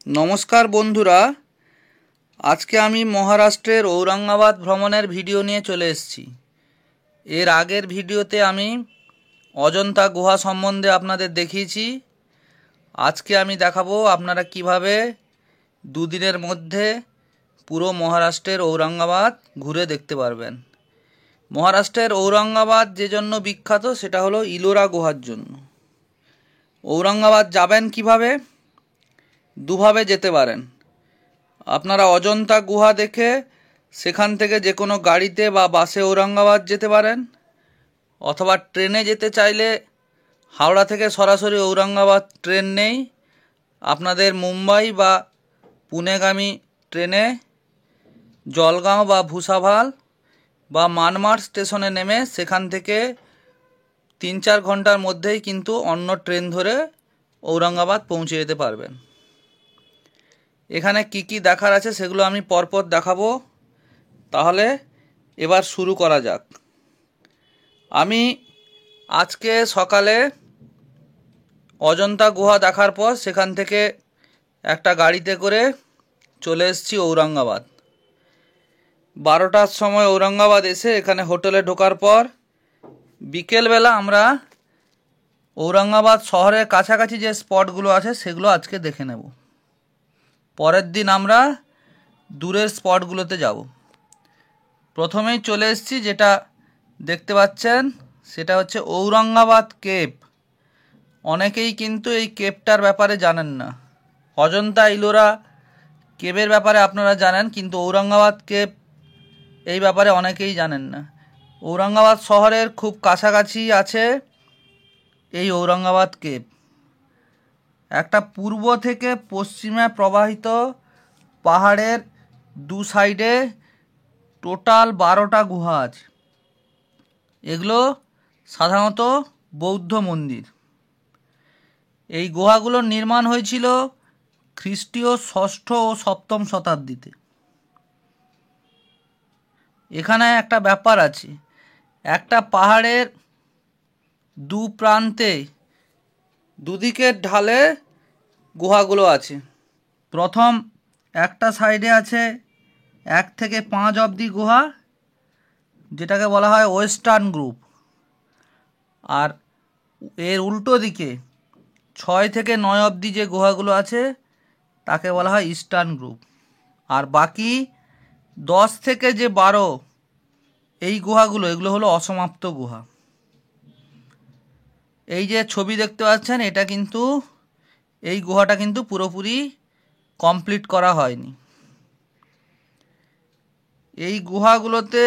नमस्कार बंधुरा आज के आमी महाराष्ट्रेर औरंगाबाद भ्रमणेर भिडियो निये चले एसेछि। एर आगेर भिडियोते आमी अजंता गुहा सम्बन्धे आपनादेर देखिয়েছি। आज के आमी देखाबो आपनारा किभाबे दुदिनेर मध्य पुरो महाराष्ट्रेर औरंगाबाद घुरे देखते पारबेन। महाराष्ट्रेर औरंगाबाद जे जन्य बिख्यात सेटा हलो इलोरा गुहार जन्य। औरंगाबाद जाबेन किभाबे? दुभावे जेते पारेन। आपनारा अजंता गुहा देखे सेखान थेके जे कोनो गाड़ीते बा बासे औरंगाबाद जेते पारेन, अथवा ट्रेने जेते चाइले हावड़ा थेके सरासरि औरंगाबाद ट्रेन नेই, आपनादेर मुम्बाई बा पुनेगामी ट्रेने जलगाँव बा भूसाभाल बा मानमाड स्टेशने नेमे सेखान थेके 3-4 घंटार मध्येই किन्तु अन्य ट्रेन धरे औरंगाबाद पौঁছে যেতে পারবেন। এখানে কি কি দেখার আছে সেগুলো আমি পরপর দেখাবো। তাহলে এবার শুরু করা যাক। আমি আজকে সকালে অজন্তা গুহা দেখার পর সেখান থেকে একটা গাড়িতে করে চলে এসেছি ঔরঙ্গাবাদ। 12টার সময় ঔরঙ্গাবাদ এসে এখানে হোটেলে ঢোকার পর বিকেলবেলা আমরা ঔরঙ্গাবাদ শহরের কাছাকাছি যে স্পটগুলো আছে সেগুলো আজকে দেখে নেব। পরের দিন আমরা দূরের স্পটগুলোতে যাব। প্রথমেই চলে এসেছি, যেটা দেখতে পাচ্ছেন সেটা হচ্ছে ঔরঙ্গাবাদ কেভ। অনেকেই কিন্তু এই কেভটার ব্যাপারে জানেন না। অজন্তা ইলোরা কেভের ব্যাপারে আপনারা জানেন, কিন্তু ঔরঙ্গাবাদ কেভ এই ব্যাপারে অনেকেই জানেন না। ঔরঙ্গাবাদ শহরের খুব কাছাকাছি আছে এই ঔরঙ্গাবাদ কেভ। একটা পূর্ব থেকে পশ্চিমে প্রবাহিত পাহাড়ের দু সাইডে টোটাল 12টা গুহা আছে। এগুলো সাধারণত বৌদ্ধ মন্দির। এই গুহাগুলোর নির্মাণ হয়েছিল খ্রিস্টীয় 6ষ্ঠ ও 7ম শতাব্দীতে। এখানে একটা ব্যাপার আছে, একটা পাহাড়ের দু প্রান্তে দুদিকের ঢালে গুহাগুলো আছে। প্রথম একটা সাইডে আছে 1 থেকে 5 অবধি গুহা, যেটাকে বলা হয় ওয়েস্টার্ন গ্রুপ। আর এর উল্টো দিকে 6 থেকে 9 অবধি যে গুহাগুলো আছে তাকে বলা হয় ইস্টার্ন গ্রুপ। আর বাকি 10 থেকে যে 12 এই গুহাগুলো, এগুলো হলো অসমাপ্ত গুহা। এই যে ছবি দেখতে পাচ্ছেন, এটা কিন্তু এই গুহাটা কিন্তু পুরোপুরি কমপ্লিট করা হয়নি। এই গুহাগুলোতে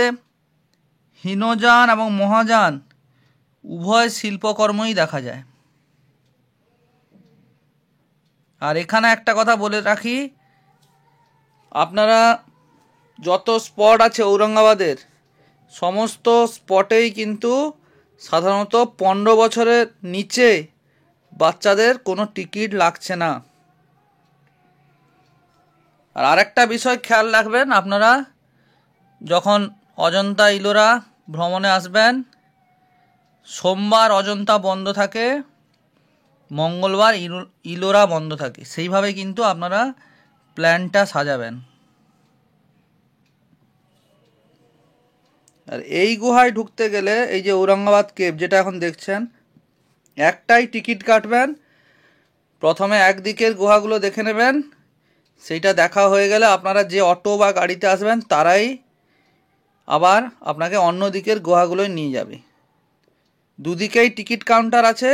হীনযান এবং মহাযান উভয় শিল্পকর্মই দেখা যায়। আর এখানে একটা কথা বলে রাখি, আপনারা যত স্পট আছে ঔরঙ্গাবাদের সমস্ত স্পটেই কিন্তু সাধারণত 15 বছরের নিচে বাচ্চাদের কোনো টিকিট লাগছে না। আর আরেকটা বিষয় খেয়াল রাখবেন, আপনারা যখন অজন্তা ইলোরা ভ্রমণে আসবেন, সোমবার অজন্তা বন্ধ থাকে, মঙ্গলবার ইলোরা বন্ধ থাকে। সেইভাবে কিন্তু আপনারা প্ল্যানটা সাজাবেন। আর এই গুহায় ঢুকতে গেলে এই যে ঔরঙ্গাবাদ কেভ যেটা এখন দেখছেন, একটাই টিকিট কাটবেন। প্রথমে একদিকের গুহাগুলো দেখে নেবেন, সেইটা দেখা হয়ে গেলে আপনারা যে অটো বা গাড়িতে আসবেন তারাই আবার আপনাকে অন্য দিকের গুহাগুলোয় নিয়ে যাবে। দুদিকেই টিকিট কাউন্টার আছে,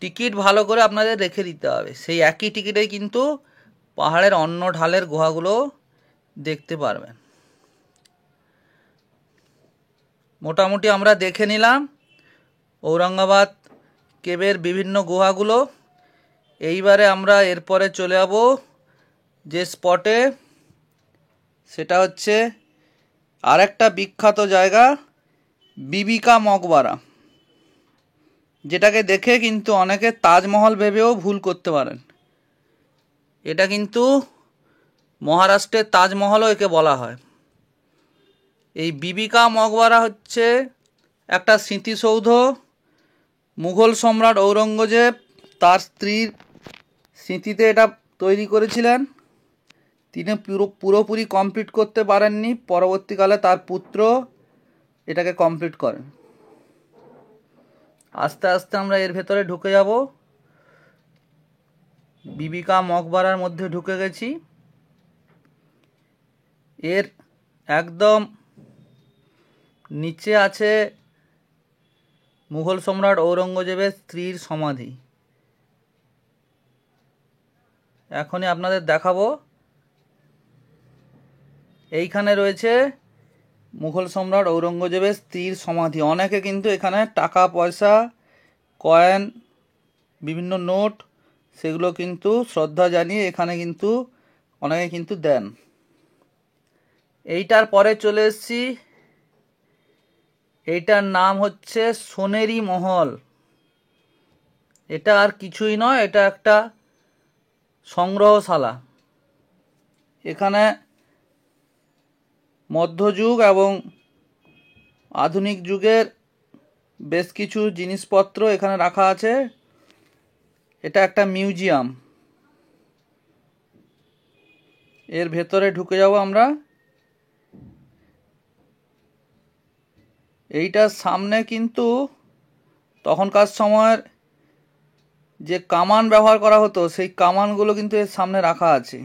টিকিট ভালো করে আপনাদের রেখে দিতে হবে। সেই একই টিকিটেই কিন্তু পাহাড়ের অন্য ঢালের গুহাগুলো দেখতে পারবেন। মোটামুটি আমরা দেখে নিলাম ঔরঙ্গাবাদ কেভের বিভিন্ন গুহাগুলো। এইবারে আমরা এরপরে চলে যাব যে স্পটে, সেটা হচ্ছে আরেকটা বিখ্যাত জায়গা বিবি কা মকবরা, যেটাকে দেখে কিন্তু অনেকে তাজমহল ভেবেও ভুল করতে পারেন। এটা কিন্তু মহারাষ্ট্রের তাজমহলও একে বলা হয়। এই বিবি কা মকবরা হচ্ছে একটা স্মৃতিসৌধ। মুঘল সম্রাট ঔরঙ্গজেব তার স্ত্রীর স্মৃতিতে এটা তৈরি করেছিলেন, তিনি পুরোপুরি কমপ্লিট করতে পারেননি। পরবর্তীকালে তার পুত্র এটাকে কমপ্লিট করেন। আস্তে আস্তে আমরা এর ভেতরে ঢুকে যাব। বিবিকা মকবরার মধ্যে ঢুকে গেছি। এর একদম নিচে আছে মুঘল সম্রাট ঔরঙ্গজেবের স্ত্রীর সমাধি। এখনই আপনাদের দেখাবো। এইখানে রয়েছে মুঘল সম্রাট ঔরঙ্গজেবের স্ত্রীর সমাধি। অনেকে কিন্তু এখানে টাকা পয়সা, কয়েন, বিভিন্ন নোট, সেগুলো কিন্তু শ্রদ্ধা জানিয়ে এখানে কিন্তু অনেকে কিন্তু দেন। এইটার পরে চলে এসেছি। এইটার নাম হচ্ছে সোনেরি মহল। এটা আর কিছুই নয়, এটা একটা সংগ্রহশালা। এখানে মধ্যযুগ এবং আধুনিক যুগের বেশ কিছু জিনিসপত্র এখানে রাখা আছে। এটা একটা মিউজিয়াম। এর ভেতরে ঢুকে যাব আমরা। এইটার সামনে কিন্তু তখনকার সময়ের যে কামান ব্যবহার করা হতো, সেই কামানগুলো কিন্তু এর সামনে রাখা আছে।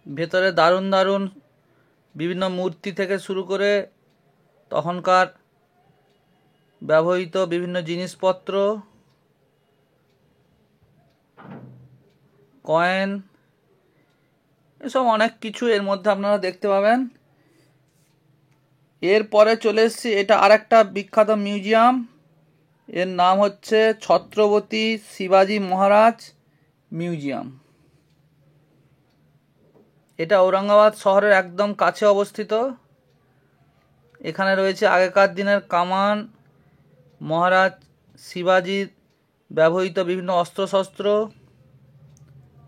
ভেতরে দারুণ দারুণ বিভিন্ন মূর্তি থেকে শুরু করে তখনকার ব্যবহৃত বিভিন্ন জিনিসপত্র, কয়েন, এসব অনেক কিছু এর মধ্যে আপনারা দেখতে পাবেন। এরপরে চলে এসেছি, এটা আরেকটা বিখ্যাত মিউজিয়াম। এর নাম হচ্ছে ছত্রপতি শিবাজি মহারাজ মিউজিয়াম। এটা ঔরঙ্গাবাদ শহরের একদম কাছে অবস্থিত। এখানে রয়েছে আগেকার দিনের কামান, মহারাজ শিবাজির ব্যবহৃত বিভিন্ন অস্ত্রশস্ত্র,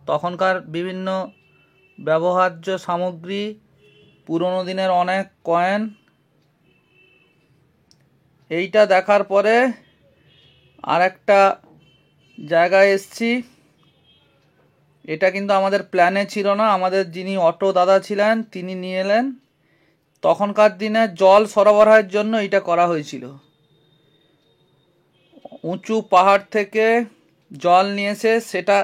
তখনকার বিভিন্ন ব্যবহার্য সামগ্রী, পুরনো দিনের অনেক কয়েন। এইটা দেখার পরে আর একটা জায়গায় এসছি। এটা কিন্তু আমাদের প্ল্যানে ছিল না, আমাদের যিনি অটো দাদা ছিলেন তিনি নিয়ে এলেন। তখনকার দিনে জল সরবরাহের জন্য এটা করা হয়েছিল। উঁচু পাহাড় থেকে জল নিয়ে এসে সেটা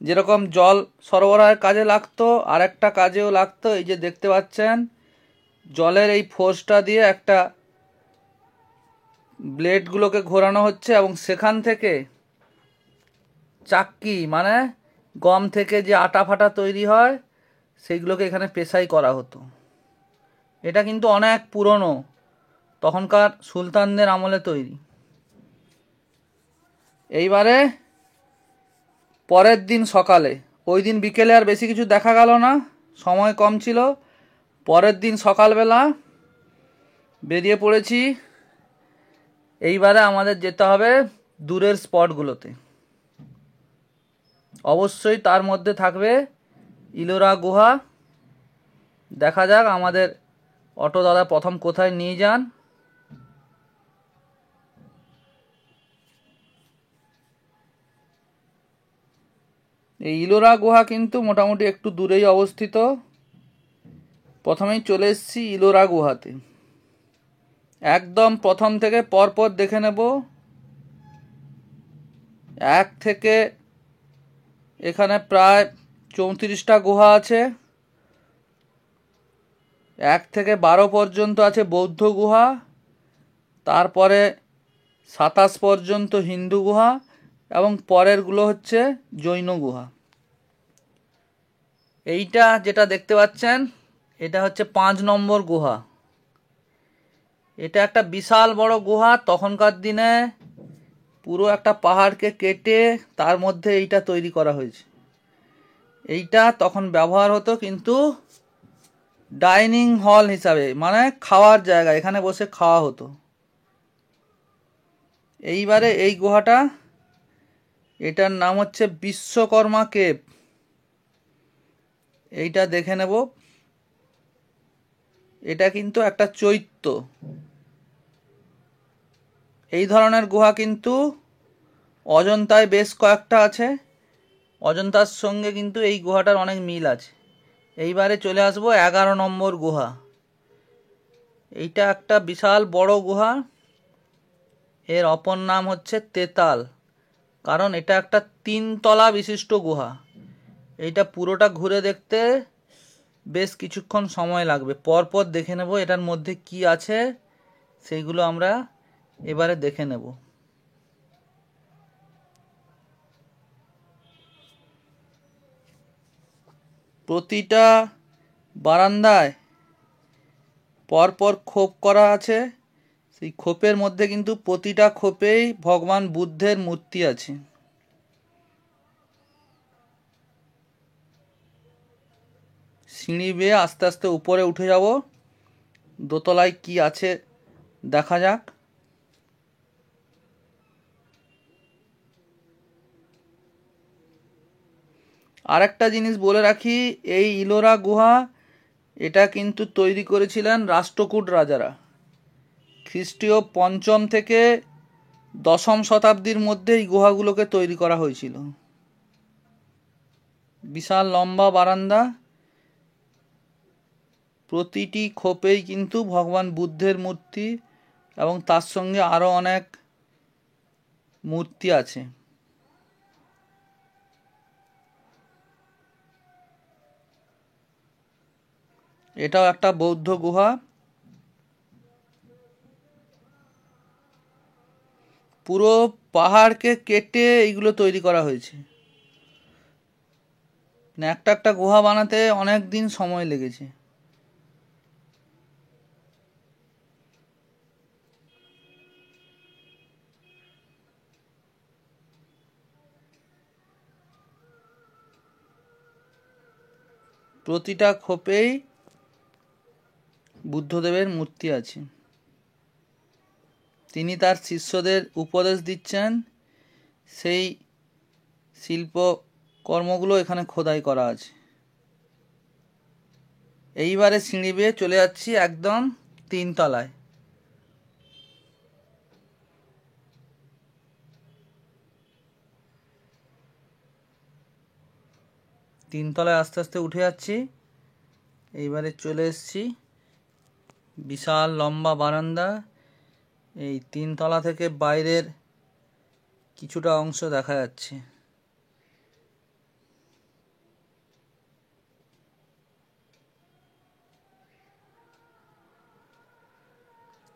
যেরকম জল সরবরাহের কাজে লাগতো, আর একটা কাজেও লাগতো। এই যে দেখতে পাচ্ছেন, জলের এই ফোর্সটা দিয়ে একটা ব্লেডগুলোকে ঘোরানো হচ্ছে এবং সেখান থেকে চাক্কি, মানে গম থেকে যে আটা ফাটা তৈরি হয়, সেইগুলোকে এখানে পেশাই করা হতো। এটা কিন্তু অনেক পুরনো, তখনকার সুলতানদের আমলে তৈরি। এইবারে পরের দিন সকালে, ওই দিন বিকেলে আর বেশি কিছু দেখা গেল না, সময় কম ছিল। পরের দিন সকালবেলা বেরিয়ে পড়েছি। এইবারে আমাদের যেতে হবে দূরের স্পটগুলোতে। অবশ্যই তার মধ্যে থাকবে ইলোরা গুহা। দেখা যাক আমাদের অটো দাদা প্রথম কোথায় নিয়ে যান। এই ইলোরা গুহা কিন্তু মোটামুটি একটু দূরেই অবস্থিত। প্রথমেই চলে এসেছি ইলোরা গুহাতে। একদম প্রথম থেকে পরপর দেখে নেব। এক থেকে এখানে প্রায় 34টা গুহা আছে। 1 থেকে 12 পর্যন্ত আছে বৌদ্ধ গুহা, তারপরে 27 পর্যন্ত হিন্দু গুহা, এবং পরেরগুলো হচ্ছে জৈন গুহা। এইটা যেটা দেখতে পাচ্ছেন, এটা হচ্ছে 5 নম্বর গুহা। এটা একটা বিশাল বড় গুহা। তখনকার দিনে পুরো একটা পাহাড়কে কেটে তার মধ্যে এইটা তৈরি করা হয়েছে। এইটা তখন ব্যবহার হতো কিন্তু ডাইনিং হল হিসাবে, মানে খাওয়ার জায়গা, এখানে বসে খাওয়া হতো। এইবারে এই গুহাটা, এটার নাম হচ্ছে বিশ্বকর্মা কেভ। এইটা দেখে নেব। এটা কিন্তু একটা চৈত্য। এই ধরনের গুহা কিন্তু অজন্তায় বেশ কয়েকটা আছে, অজন্তার সঙ্গে কিন্তু এই গুহাটার অনেক মিল আছে। এইবারে চলে আসবো 11 নম্বর গুহা। এইটা একটা বিশাল বড় গুহা। এর অপর নাম হচ্ছে তেতাল, কারণ এটা একটা 3 তলা বিশিষ্ট গুহা। এইটা পুরোটা ঘুরে দেখতে বেশ কিছুক্ষণ সময় লাগবে। পরপর দেখে নেব এটার মধ্যে কি আছে, সেইগুলো আমরা এবারে দেখে নেব। প্রতিটা বারান্দায় পরপর খোপ করা আছে। সেই খোপের মধ্যে কিন্তু প্রতিটা খোপেই ভগবান বুদ্ধের মূর্তি আছে। সিঁড়ি বেয়ে আস্তে আস্তে উপরে উঠে যাব, দোতলায় কি আছে দেখা যাক। আরেকটা জিনিস বলে রাখি, এই ইলোরা গুহা এটা কিন্তু তৈরি করেছিলেন রাষ্ট্রকূট রাজারা। খ্রিস্টীয় 5ম থেকে 10ম শতাব্দীর মধ্যে এই গুহাগুলোকে তৈরি করা হয়েছিল। বিশাল লম্বা বারান্দা, প্রতিটি খোপেই কিন্তু ভগবান বুদ্ধের মূর্তি এবং তার সঙ্গে আরও অনেক মূর্তি আছে। এটাও একটা বৌদ্ধ গুহা। পুরো পাহাড়কে কেটে এইগুলো তৈরি করা হয়েছে। একটা একটা গুহা বানাতে অনেক দিন সময় লেগেছে। প্রতিটা খোপেই বুদ্ধদেবের মূর্তি আছে। তিনি তার শিষ্যদের উপদেশ দিচ্ছেন, সেই শিল্প কর্মগুলো এখানে খোদাই করা আছে। এইবারে সিঁড়ি বেয়ে চলে যাচ্ছি একদম 3 তলায়। তিনতলায় আস্তে আস্তে উঠে যাচ্ছি। এইবারে চলে এসেছি, বিশাল লম্বা বারান্দা। এই 3 তলা থেকে বাইরের কিছুটা অংশ দেখা যাচ্ছে।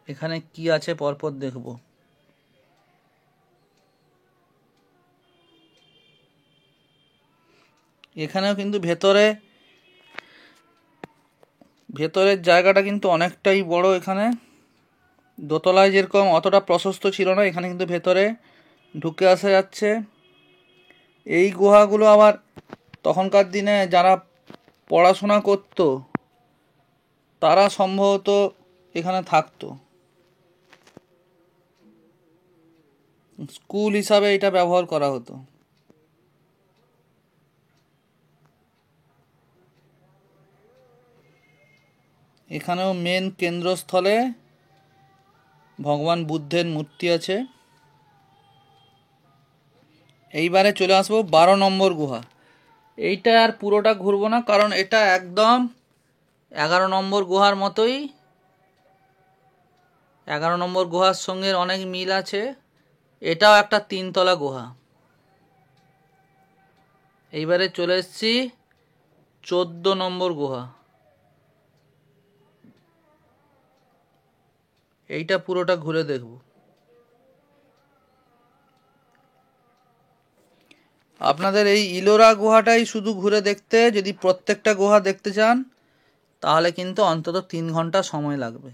এখানে কি আছে পরপর দেখব। এখানেও কিন্তু ভেতরের জায়গাটা কিন্তু অনেকটাই বড়। এখানে দোতলায় যেরকম অতটা প্রশস্ত ছিল না, এখানে কিন্তু ভেতরে ঢুকে আসা যাচ্ছে। এই গুহাগুলো আবার তখনকার দিনে যারা পড়াশোনা করত তারা সম্ভবত এখানে থাকতো। স্কুল হিসাবে এটা ব্যবহার করা হতো। এখানেও মেন কেন্দ্রস্থলে ভগবান বুদ্ধের মূর্তি আছে। এইবারে চলে আসবো 12 নম্বর গুহা। এইটা আর পুরোটা ঘুরবো না, কারণ এটা একদম 11 নম্বর গুহার মতোই। 11 নম্বর গুহার সঙ্গে অনেক মিল আছে। এটাও একটা 3 তলা গুহা। এইবারে চলে এসেছি 14 নম্বর গুহা। এইটা পুরোটা ঘুরে দেখব। আপনাদের এই ইলোরা গুহাটাই শুধু ঘুরে দেখতে, যদি প্রত্যেকটা গুহা দেখতে চান তাহলে কিন্তু অন্তত 3 ঘন্টা সময় লাগবে।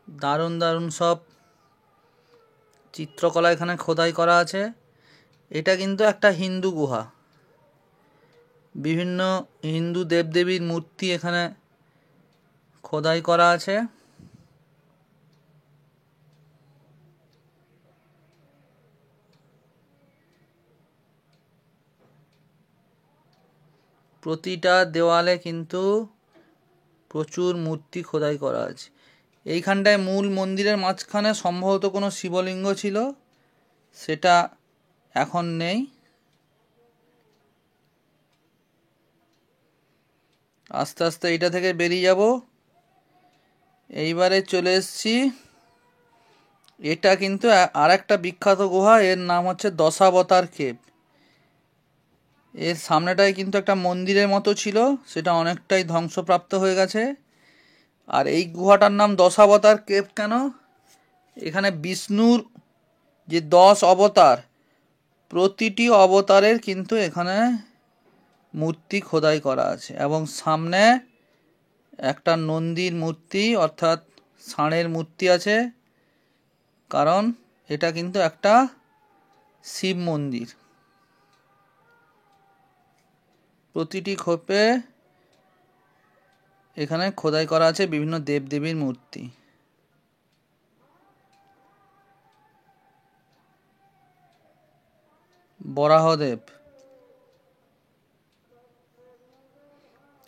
দারুণ দারুণ সব চিত্রকলা এখানে খোদাই করা আছে। এটা কিন্তু একটা হিন্দু গুহা। বিভিন্ন হিন্দু দেবদেবীর মূর্তি এখানে খোদাই করা আছে। প্রতিটা দেওয়ালে কিন্তু প্রচুর মূর্তি খোদাই করা আছে। এইখানটায় মূল মন্দিরের মাঝখানে সম্ভবত কোনো শিবলিঙ্গ ছিল, সেটা এখন নেই। আস্তে আস্তে এইটা থেকে বেরিয়ে যাব। এইবারে চলে এসেছি, এটা কিন্তু আর একটা বিখ্যাত গুহা, এর নাম হচ্ছে দশাবতার কেভ। এর সামনেটায় কিন্তু একটা মন্দিরের মতো ছিল, সেটা অনেকটাই ধ্বংসপ্রাপ্ত হয়ে গেছে। আর এই গুহাটার নাম দশাবতার কেভ কেন? এখানে বিষ্ণুর যে 10 অবতার, প্রতিটি অবতারের কিন্তু এখানে মূর্তি খোদাই করা আছে, এবং সামনে একটা নন্দীর মূর্তি অর্থাৎ ষাঁড়ের মূর্তি আছে, কারণ এটা কিন্তু একটা শিব মন্দির। প্রতিটি খোপে এখানে খোদাই করা আছে বিভিন্ন দেবদেবীর মূর্তি। বরাহদেব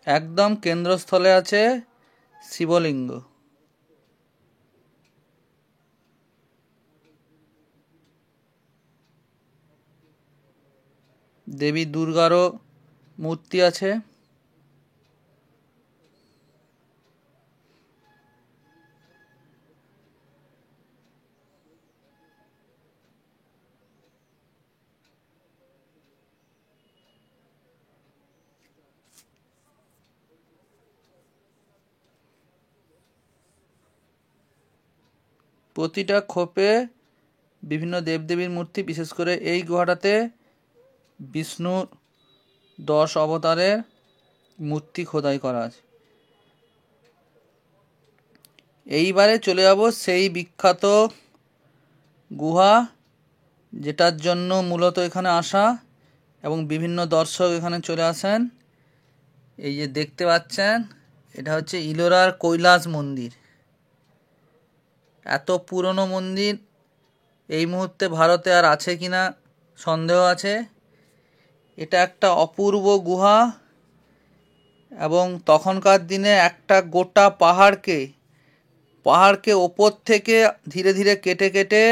একদম কেন্দ্রস্থলে আছে শিবলিঙ্গ। দেবী দুর্গারও মূর্তি আছে। প্রতিটা খোপে বিভিন্ন দেবদেবীর মূর্তি, বিশেষ করে এই গুহাটাতে বিষ্ণুর 10 অবতারের মূর্তি খোদাই করা আছে। এইবারে চলে যাব সেই বিখ্যাত গুহা, যেটার জন্য মূলত এখানে আসা এবং বিভিন্ন দর্শক এখানে চলে আসেন। এই যে দেখতে পাচ্ছেন, এটা হচ্ছে ইলোরার কৈলাস মন্দির। এত পুরনো মন্দির এই মুহূর্তে ভারতে আর আছে কিনা সন্দেহ আছে। এটা একটা অপূর্ব গুহা, এবং তখনকার দিনে একটা গোটা পাহাড়কে ওপর থেকে ধীরে ধীরে কেটে কেটে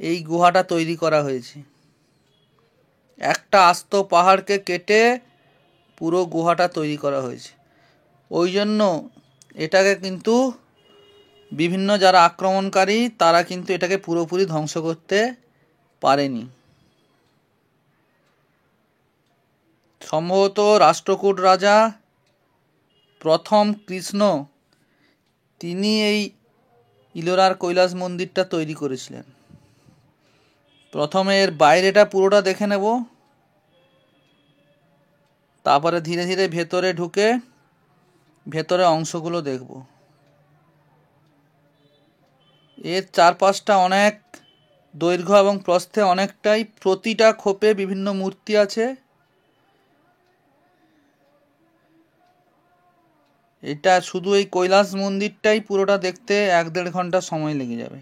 এই গুহাটা তৈরি করা হয়েছে। একটা আস্ত পাহাড়কে কেটে পুরো গুহাটা তৈরি করা হয়েছে। ওই জন্য এটাকে কিন্তু বিভিন্ন যারা আক্রমণকারী, তারা কিন্তু এটাকে পুরোপুরি ধ্বংস করতে পারেনি। সম্ভবত রাষ্ট্রকূট রাজা প্রথম কৃষ্ণ, তিনি এই ইলোরার কৈলাস মন্দিরটা তৈরি করেছিলেন। প্রথমে এর বাইরেটা পুরোটা দেখে নেব, তারপরে ধীরে ধীরে ভেতরে ঢুকে ভেতরে অংশগুলো দেখব। এর চারপাশটা অনেক দৈর্ঘ্য এবং প্রস্থে অনেকটাই, প্রতিটা খোপে বিভিন্ন মূর্তি আছে। এটা শুধু এই কৈলাস মন্দিরটাই পুরোটা দেখতে 1-1.5 ঘন্টা সময় লেগে যাবে।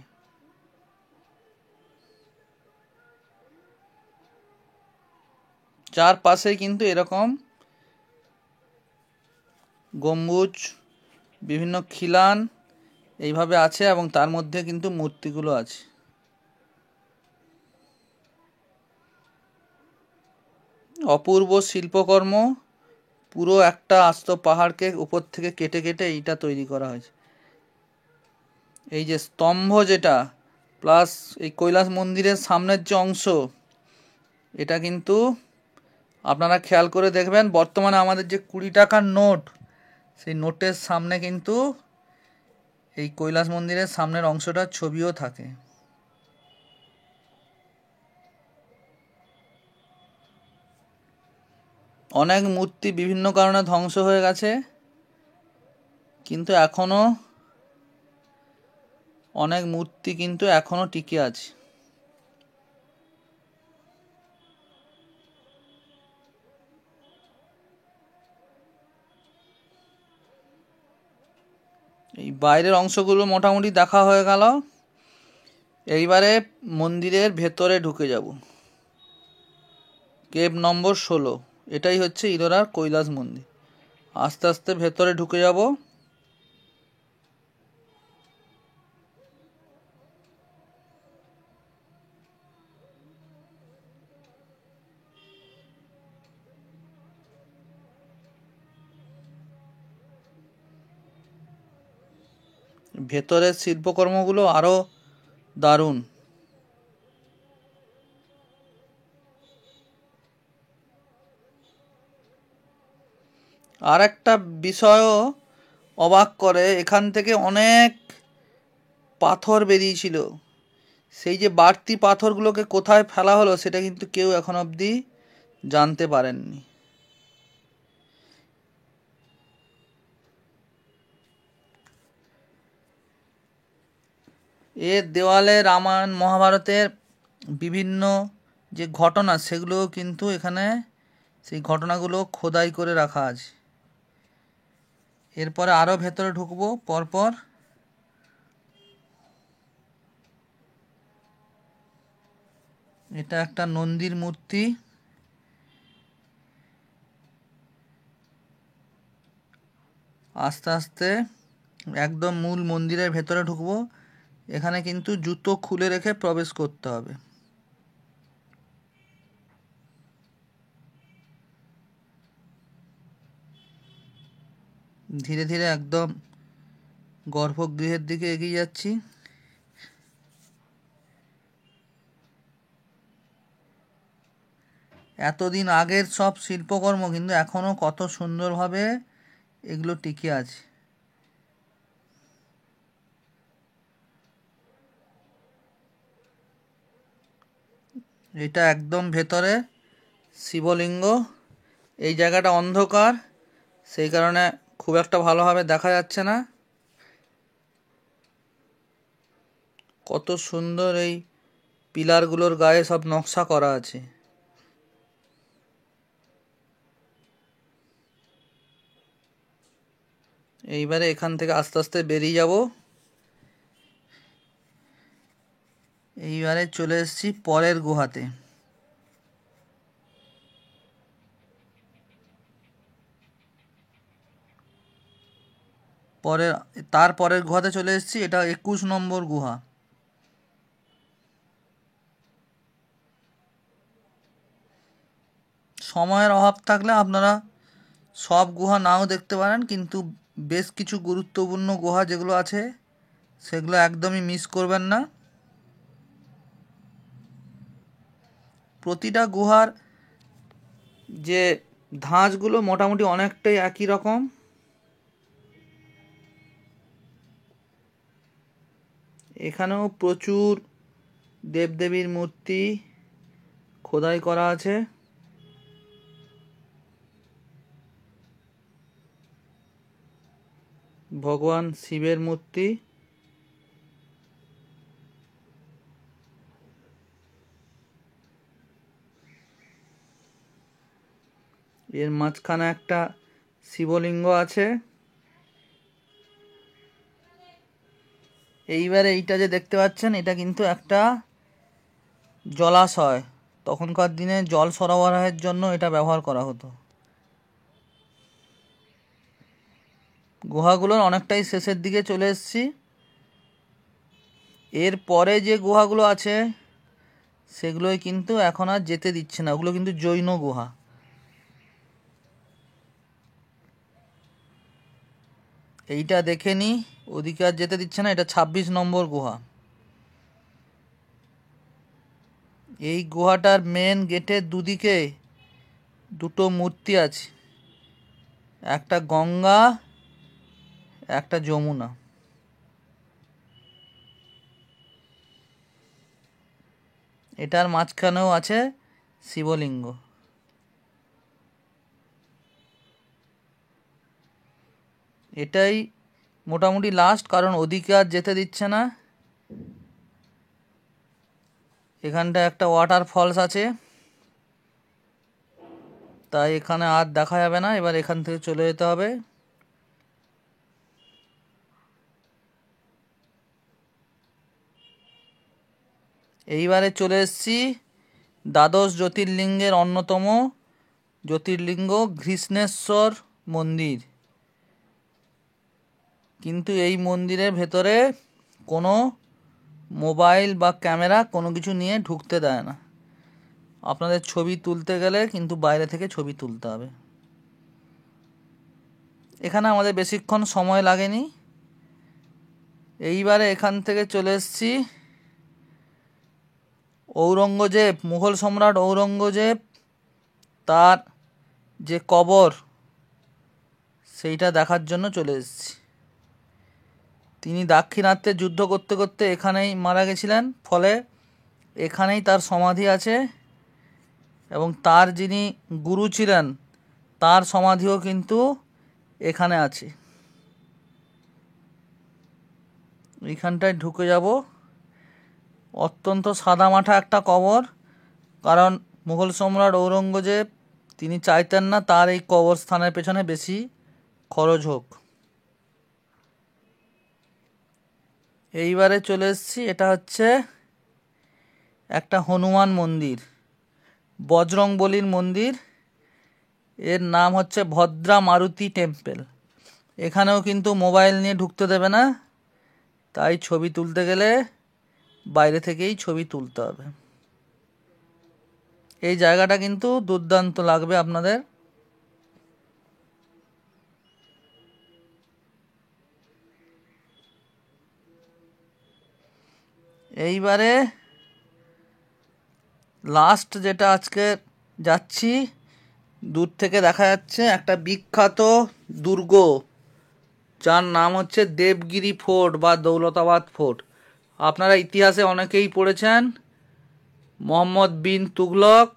চারপাশে কিন্তু এরকম গম্বুজ, বিভিন্ন খিলান এইভাবে আছে, এবং তার মধ্যে কিন্তু মূর্তিগুলো আছে। অপূর্ব শিল্পকর্ম, পুরো একটা আস্ত পাহাড়কে উপর থেকে কেটে কেটে এইটা তৈরি করা হয়েছে। এই যে স্তম্ভ যেটা, প্লাস এই কৈলাস মন্দিরের সামনের যে অংশ, এটা কিন্তু আপনারা খেয়াল করে দেখবেন, বর্তমানে আমাদের যে 20 টাকার নোট, সেই নোটের সামনে কিন্তু এই কৈলাস মন্দিরের সামনের অংশটার ছবিও থাকে। অনেক মূর্তি বিভিন্ন কারণে ধ্বংস হয়ে গেছে, কিন্তু এখনো অনেক মূর্তি কিন্তু এখনো টিকে আছে। এই বাইরের অংশগুলো মোটামুটি দেখা হয়ে গেল। এইবারে মন্দিরের ভেতরে ঢুকে যাব। কেভ নম্বর 16, এটাই হচ্ছে ইলোরার কৈলাস মন্দির। আস্তে আস্তে ভেতরে ঢুকে যাব। ভেতরের শিল্পকর্মগুলো আরও দারুণ। আর একটা বিষয়ও অবাক করে, এখান থেকে অনেক পাথর বেরিয়েছিল। সেই যে বাড়তি পাথরগুলোকে কোথায় ফেলা হলো সেটা কিন্তু কেউ এখন অবধি জানতে পারেননি। এর দেওয়ালে রামায়ণ মহাভারতের বিভিন্ন যে ঘটনা সেগুলো কিন্তু এখানে সেই ঘটনাগুলো খোদাই করে রাখা আছে। এরপরে আরও ভেতরে ঢুকবো পরপর। এটা একটা নন্দীর মূর্তি। আস্তে আস্তে একদম মূল মন্দিরের ভেতরে ঢুকবো। এখানে কিন্তু জুতো খুলে রেখে প্রবেশ করতে হবে। ধীরে ধীরে একদম গর্ভগৃহের দিকে এগিয়ে যাচ্ছি। এতদিন আগের সব শিল্পকর্ম কিন্তু এখনও কত সুন্দরভাবে এগুলো টিকে আছে। এটা একদম ভেতরে শিবলিঙ্গ। এই জায়গাটা অন্ধকার, সেই কারণে খুব একটা ভালোভাবে দেখা যাচ্ছে না। কত সুন্দর এই পিলারগুলোর গায়ে সব নকশা করা আছে। এইবারে এখান থেকে আস্তে আস্তে বেরিয়ে যাব। এইবারে চলে এসেছি পরের গুহাতে। তারপরের গুহাতে চলে এসেছি। এটা 21 নম্বর গুহা। সময়ের অভাব থাকলে আপনারা সব গুহা নাও দেখতে পারেন, কিন্তু বেশ কিছু গুরুত্বপূর্ণ গুহা যেগুলো আছে সেগুলো একদমই মিস করবেন না। প্রতিটা গুহার যে ধাঁচগুলো মোটামুটি অনেকটাই একই রকম। এখানেও প্রচুর দেবদেবীর মূর্তি খোদাই করা আছে। ভগবান শিবের মূর্তি। এর মাঝখানে একটা শিবলিঙ্গ আছে। এইবারে এইটা যে দেখতে পাচ্ছেন এটা কিন্তু একটা জলাশয়। তখনকার দিনে জল সরবরাহের জন্য এটা ব্যবহার করা হতো। গুহাগুলোর অনেকটাই শেষের দিকে চলে এসেছি। এর পরে যে গুহাগুলো আছে সেগুলোই কিন্তু এখন আর যেতে দিচ্ছে না। ওগুলো কিন্তু জৈন গুহা। এইটা দেখে নি, ওদিকে আর যেতে দিচ্ছে না। এটা 26 নম্বর গুহা। এই গুহাটার মেন গেটের দুদিকে দুটো মূর্তি আছে, একটা গঙ্গা, একটা যমুনা। এটার মাঝখানেও আছে শিবলিঙ্গ। এটাই মোটামুটি লাস্ট, কারণ ওদিকে আর যেতে দিচ্ছে না। এখানটা একটা ওয়াটার ফলস আছে, তাই এখানে আর দেখা যাবে না। এবার এখান থেকে চলে যেতে হবে। এইবারে চলে এসেছি দ্বাদশ জ্যোতির্লিঙ্গের অন্যতম জ্যোতির্লিঙ্গ ঘৃষ্ণেশ্বর মন্দির। কিন্তু এই মন্দিরের ভেতরে কোনো মোবাইল বা ক্যামেরা কোনো কিছু নিয়ে ঢুকতে দেয় না। আপনাদের ছবি তুলতে গেলে কিন্তু বাইরে থেকে ছবি তুলতে হবে। এখানে আমাদের বেশিক্ষণ সময় লাগেনি। এইবারে এখান থেকে চলে এসেছি ঔরঙ্গজেব, মুঘল সম্রাট ঔরঙ্গজেব তার যে কবর সেইটা দেখার জন্য চলে এসেছি। তিনি দাক্ষিণাত্যে যুদ্ধ করতে করতে এখানেই মারা গেছিলেন, ফলে এখানেই তার সমাধি আছে এবং তার যিনি গুরু ছিলেন তার সমাধিও কিন্তু এখানে আছে। এইখানটায় ঢুকে যাব। অত্যন্ত সাদামাঠা একটা কবর, কারণ মুঘল সম্রাট ঔরঙ্গজেব তিনি চাইতেন না তার এই কবরস্থানের পেছনে বেশি খরচ হোক। এইবারে চলে এসেছি, এটা হচ্ছে একটা হনুমান মন্দির, বজরংবলীর মন্দির। এর নাম হচ্ছে ভদ্রা মারুতি টেম্পল। এখানেও কিন্তু মোবাইল নিয়ে ঢুকতে দেবে না, তাই ছবি তুলতে গেলে বাইরে থেকেই ছবি তুলতে হবে। এই জায়গাটা কিন্তু দুর্দান্ত লাগবে আপনাদের। এইবারে লাস্ট যেটা আজকে যাচ্ছি, দূর থেকে দেখা যাচ্ছে একটা বিখ্যাত দুর্গ, যার নাম হচ্ছে দেবগিরি ফোর্ট বা দৌলতাবাদ ফোর্ট। আপনারা ইতিহাসে অনেকেই পড়েছেন, মোহাম্মদ বিন তুগলক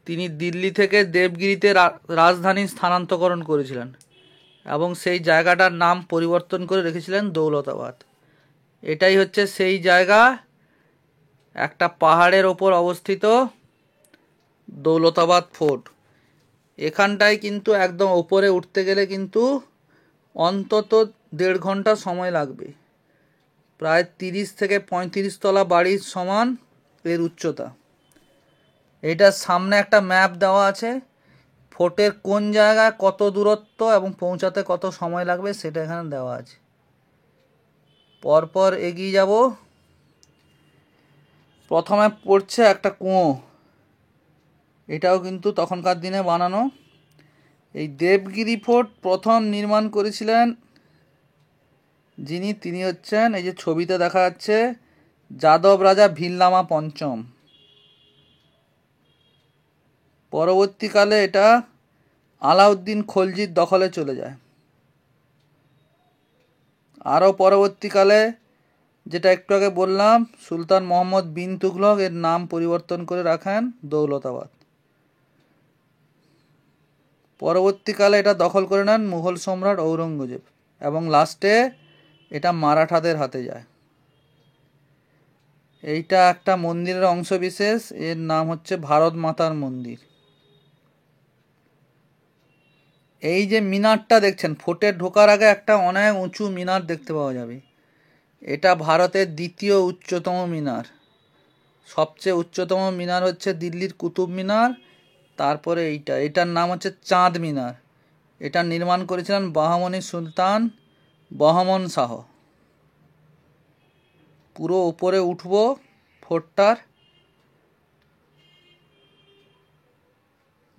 তিনি দিল্লি থেকে দেবগিরিতে রাজধানী স্থানান্তকরণ করেছিলেন এবং সেই জায়গাটার নাম পরিবর্তন করে রেখেছিলেন দৌলতাবাদ। এটাই হচ্ছে সেই জায়গা, একটা পাহাড়ের ওপর অবস্থিত দৌলতাবাদ ফোর্ট। এখানটায় কিন্তু একদম ওপরে উঠতে গেলে কিন্তু অন্তত 1.5 ঘন্টা সময় লাগবে। প্রায় 30 থেকে 35 তলা বাড়ির সমান এর উচ্চতা। এটার সামনে একটা ম্যাপ দেওয়া আছে, ফোর্টের কোন জায়গায় কত দূরত্ব এবং পৌঁছাতে কত সময় লাগবে সেটা এখানে দেওয়া আছে। পরপর এগিয়ে যাব। প্রথমে পড়ছে একটা কুয়ো, এটাও কিন্তু তখনকার দিনে বানানো। এই দেবগিরি ফোর্ট প্রথম নির্মাণ করেছিলেন যিনি, তিনি হচ্ছেন, এই যে ছবিতে দেখা যাচ্ছে, যাদব রাজা ভিল্লামা পঞ্চম। পরবর্তীকালে এটা আলাউদ্দিন খলজির দখলে চলে যায়। আরও পরবর্তীকালে, যেটা একটু আগে বললাম, সুলতান মোহাম্মদ বিন তুগলক এর নাম পরিবর্তন করে রাখেন দৌলতাবাদ। পরবর্তীকালে এটা দখল করে নেন মুঘল সম্রাট ঔরঙ্গজেব এবং লাস্টে এটা মারাঠাদের হাতে যায়। এইটা একটা মন্দিরের অংশ বিশেষ, এর নাম হচ্ছে ভারত মাতার মন্দির। এই যে মিনারটা দেখছেন, ফোর্টে ঢোকার আগে একটা অনেক উঁচু মিনার দেখতে পাওয়া যাবে। এটা ভারতের দ্বিতীয় উচ্চতম মিনার। সবচেয়ে উচ্চতম মিনার হচ্ছে দিল্লির কুতুব মিনার, তারপরে এটার নাম হচ্ছে চাঁদ মিনার। এটা নির্মাণ করেছিলেন বাহমনি সুলতান বহমন শাহ। পুরো উপরে উঠব ফোর্টটার,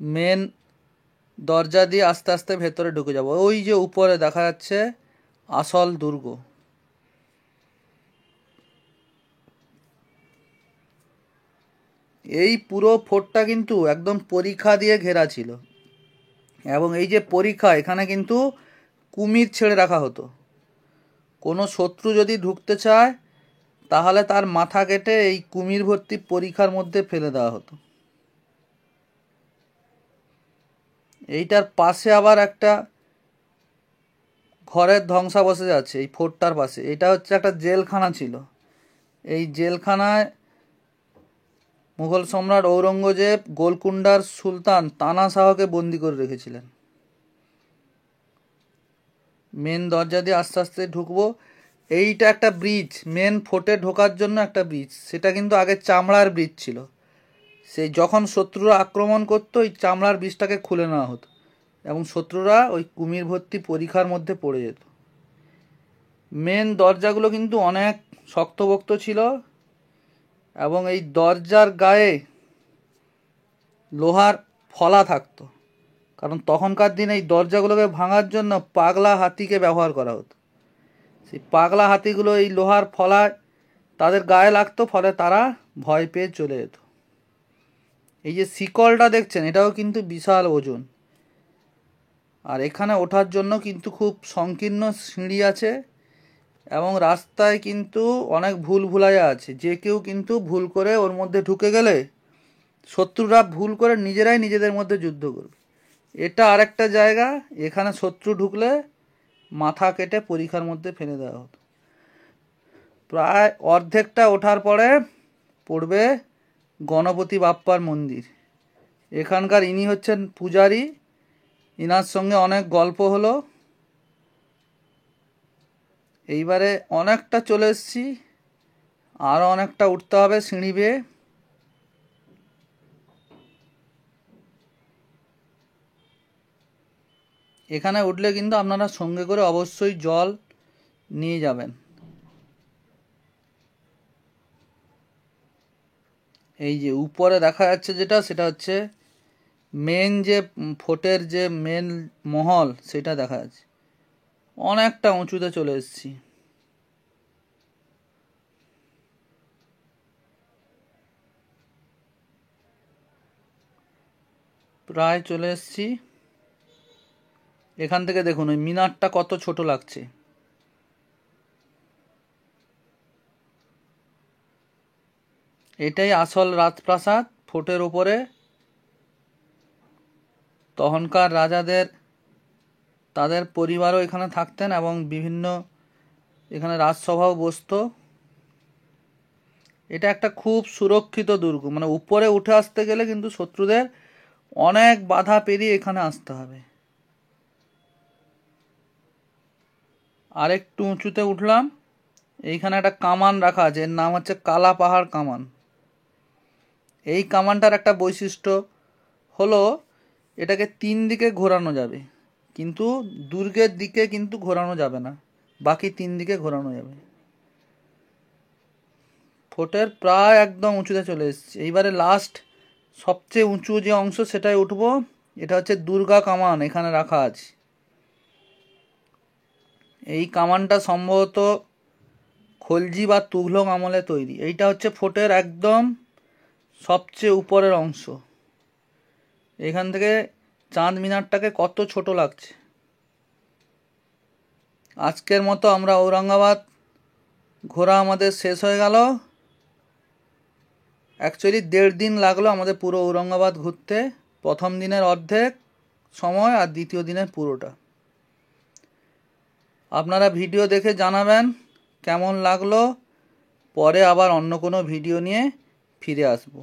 মেন দরজা দিয়ে আস্তে আস্তে ভেতরে ঢুকে যাব। ওই যে উপরে দেখা যাচ্ছে আসল দুর্গ। এই পুরো ফোর্টটা কিন্তু একদম পরিখা দিয়ে ঘেরা ছিল এবং এই যে পরিখা, এখানে কিন্তু কুমির ছেড়ে রাখা হতো। কোনো শত্রু যদি ঢুকতে চায় তাহলে তার মাথা কেটে এই কুমির ভর্তি পরিখার মধ্যে ফেলে দেওয়া হতো। এইটার পাশে আবার একটা ঘরের ধ্বংসাবশেষ আছে এই ফোর্টটার পাশে। এটা হচ্ছে একটা জেলখানা ছিল। এই জেলখানায় মুঘল সম্রাট ঔরঙ্গজেব গোলকুন্ডার সুলতান তানা শাহকে বন্দি করে রেখেছিলেন। মেন দরজা দিয়ে আস্তে আস্তে ঢুকবো। এইটা একটা ব্রিজ, মেন ফোর্টে ঢোকার জন্য একটা ব্রিজ। সেটা কিন্তু আগে চামড়ার ব্রিজ ছিল। সেই যখন শত্রুরা আক্রমণ করতো ওই চামড়ার ব্রিজটাকে খুলে নেওয়া হতো এবং শত্রুরা ওই কুমির ভর্তি পরিখার মধ্যে পড়ে যেত। মেন দরজাগুলো কিন্তু অনেক শক্তপোক্ত ছিল এবং এই দরজার গায়ে লোহার ফলা থাকতো, কারণ তখনকার দিনে এই দরজাগুলোকে ভাঙার জন্য পাগলা হাতিকে ব্যবহার করা হতো। সেই পাগলা হাতিগুলো এই লোহার ফলায় তাদের গায়ে লাগতো, ফলে তারা ভয় পেয়ে চলে যেত। এই যে শিকলটা দেখছেন, এটাও কিন্তু বিশাল ওজন। আর এখানে ওঠার জন্য কিন্তু খুব সংকীর্ণ সিঁড়ি আছে, এবং রাস্তায় কিন্তু অনেক ভুল ভুলাইয়া আছে। যে কেউ কিন্তু ভুল করে ওর মধ্যে ঢুকে গেলে শত্রুরা ভুল করে নিজেরাই নিজেদের মধ্যে যুদ্ধ করবে। এটা আরেকটা জায়গা, এখানে শত্রু ঢুকলে মাথা কেটে পরীক্ষার মধ্যে ফেলে দেওয়া হতো। প্রায় অর্ধেকটা ওঠার পরে পড়বে গণপতি বাপ্পার মন্দির। এখানকার ইনি হচ্ছেন পূজারী, ইনার সঙ্গে অনেক গল্প হলো। এইবারে অনেকটা চলে এসেছি, আরও অনেকটা উঠতে হবে সিঁড়ি বেয়ে। এখানে উঠলে কিন্তু আপনারা সঙ্গে করে অবশ্যই জল নিয়ে যাবেন। এই যে উপরে দেখা যাচ্ছে যেটা, সেটা হচ্ছে মেন যে ফোর্টের যে মেন মহল, সেটা দেখা যাচ্ছে। অনেকটা উঁচুতে চলে এসেছি। প্রায় চলে এসেছি। এখান থেকে দেখুন ওই মিনারটা কত ছোট লাগছে। এটাই আসল রাজপ্রাসাদ ফোর্টের উপরে। তখনকার রাজাদের তাদের পরিবারও এখানে থাকতেন, এবং বিভিন্ন এখানে রাজসভাও বসতো। এটা একটা খুব সুরক্ষিত দুর্গ, মানে উপরে উঠে আসতে গেলে কিন্তু শত্রুদের অনেক বাধা পেরিয়ে এখানে আসতে হবে। আরেকটু উঁচুতে উঠলাম, এইখানে একটা কামান রাখা আছে, এর নাম হচ্ছে কালা পাহাড় কামান। এই কামানটার একটা বৈশিষ্ট্য হলো এটাকে 3 দিকে ঘোরানো যাবে, কিন্তু দুর্গের দিকে কিন্তু ঘোরানো যাবে না, বাকি 3 দিকে ঘোরানো যাবে। ফোর্টের প্রায় একদম উঁচুতে চলে এসেছি। এইবারে লাস্ট সবচেয়ে উঁচু যে অংশ সেটাই উঠবো। এটা হচ্ছে দুর্গা কামান, এখানে রাখা আছে। এই কামানটা সম্ভবত খলজি বা তুঘলক আমলে তৈরি। এইটা হচ্ছে ফোর্টের একদম সবচেয়ে উপরের অংশ। এখান থেকে চাঁদ মিনারটাকে কত ছোট লাগছে। আজকের মতো আমরা ঔরঙ্গাবাদ ঘোরা আমাদের শেষ হয়ে গেল। অ্যাকচুয়ালি 1.5 দিন লাগলো আমাদের পুরো ঔরঙ্গাবাদ ঘুরতে। প্রথম দিনের অর্ধেক সময় আর দ্বিতীয় দিনের পুরোটা। আপনারা ভিডিও দেখে জানাবেন কেমন লাগলো। পরে আবার অন্য কোনো ভিডিও নিয়ে ফিরে আসবো।